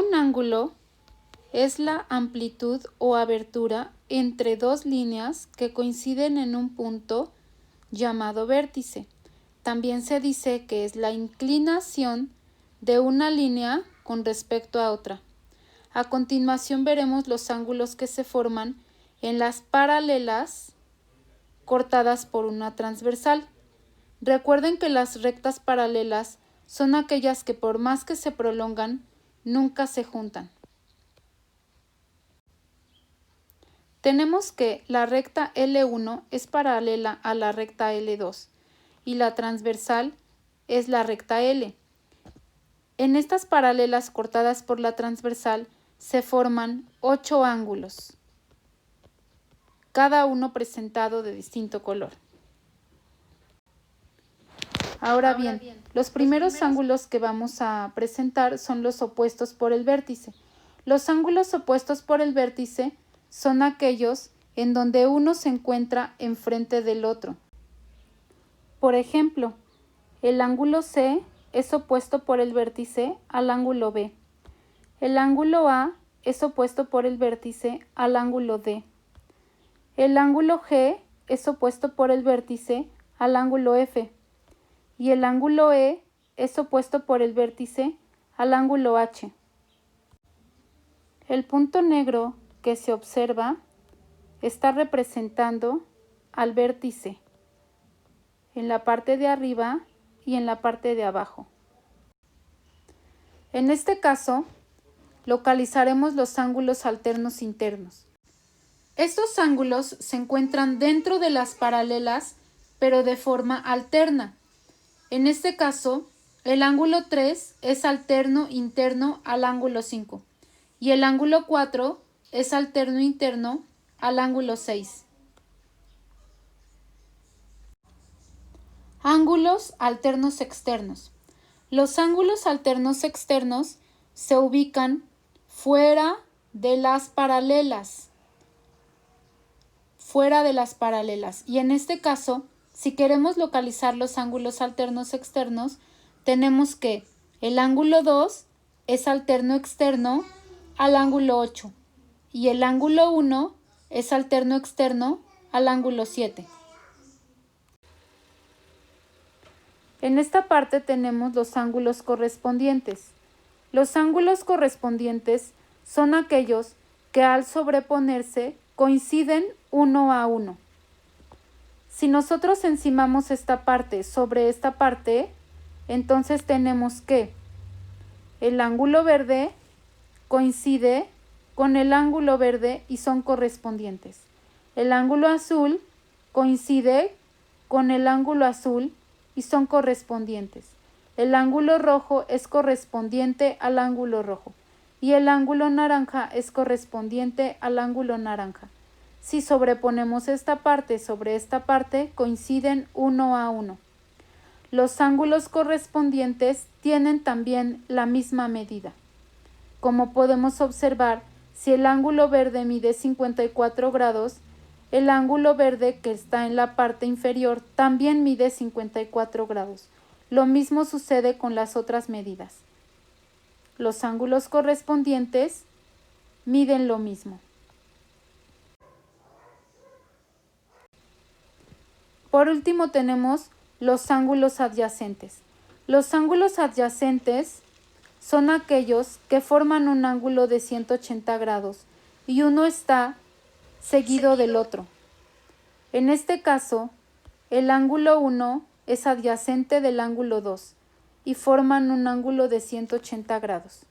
Un ángulo es la amplitud o abertura entre dos líneas que coinciden en un punto llamado vértice. También se dice que es la inclinación de una línea con respecto a otra. A continuación veremos los ángulos que se forman en las paralelas cortadas por una transversal. Recuerden que las rectas paralelas son aquellas que por más que se prolongan, nunca se juntan. Tenemos que la recta L1 es paralela a la recta L2 y la transversal es la recta L. En estas paralelas cortadas por la transversal se forman 8 ángulos, cada uno presentado de distinto color. Ahora bien, los primeros ángulos que vamos a presentar son los opuestos por el vértice. Los ángulos opuestos por el vértice son aquellos en donde uno se encuentra enfrente del otro. Por ejemplo, el ángulo C es opuesto por el vértice al ángulo B. El ángulo A es opuesto por el vértice al ángulo D. El ángulo G es opuesto por el vértice al ángulo F. Y el ángulo E es opuesto por el vértice al ángulo H. El punto negro que se observa está representando al vértice en la parte de arriba y en la parte de abajo. En este caso, localizaremos los ángulos alternos internos. Estos ángulos se encuentran dentro de las paralelas, pero de forma alterna. En este caso, el ángulo 3 es alterno interno al ángulo 5 y el ángulo 4 es alterno interno al ángulo 6. Ángulos alternos externos. Los ángulos alternos externos se ubican fuera de las paralelas. Y en este caso, si queremos localizar los ángulos alternos externos, tenemos que el ángulo 2 es alterno externo al ángulo 8 y el ángulo 1 es alterno externo al ángulo 7. En esta parte tenemos los ángulos correspondientes. Los ángulos correspondientes son aquellos que al sobreponerse coinciden uno a uno. Si nosotros encimamos esta parte sobre esta parte, entonces tenemos que el ángulo verde coincide con el ángulo verde y son correspondientes. El ángulo azul coincide con el ángulo azul y son correspondientes. El ángulo rojo es correspondiente al ángulo rojo y el ángulo naranja es correspondiente al ángulo naranja. Si sobreponemos esta parte sobre esta parte, coinciden uno a uno. Los ángulos correspondientes tienen también la misma medida. Como podemos observar, si el ángulo verde mide 54 grados, el ángulo verde que está en la parte inferior también mide 54 grados. Lo mismo sucede con las otras medidas. Los ángulos correspondientes miden lo mismo. Por último tenemos los ángulos adyacentes. Los ángulos adyacentes son aquellos que forman un ángulo de 180 grados y uno está seguido del otro. En este caso, el ángulo 1 es adyacente del ángulo 2 y forman un ángulo de 180 grados.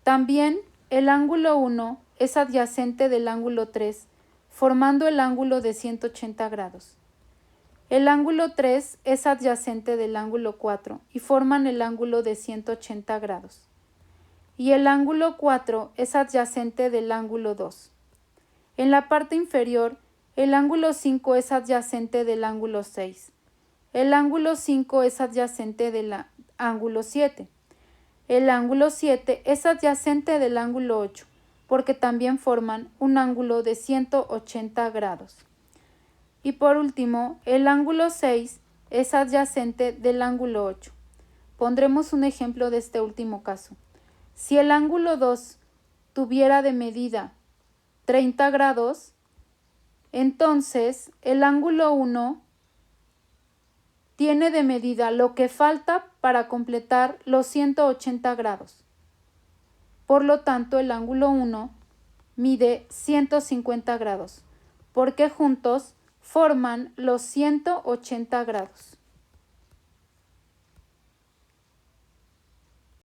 También el ángulo 1 es adyacente del ángulo 3, formando el ángulo de 180 grados. El ángulo 3 es adyacente del ángulo 4 y forman el ángulo de 180 grados. Y el ángulo 4 es adyacente del ángulo 2. En la parte inferior, el ángulo 5 es adyacente del ángulo 6. El ángulo 5 es adyacente del ángulo 7. El ángulo 7 es adyacente del ángulo 8, porque también forman un ángulo de 180 grados. Y por último, el ángulo 6 es adyacente del ángulo 8. Pondremos un ejemplo de este último caso. Si el ángulo 2 tuviera de medida 30 grados, entonces el ángulo 1 tiene de medida lo que falta para completar los 180 grados. Por lo tanto, el ángulo 1 mide 150 grados, porque juntos forman los 180 grados.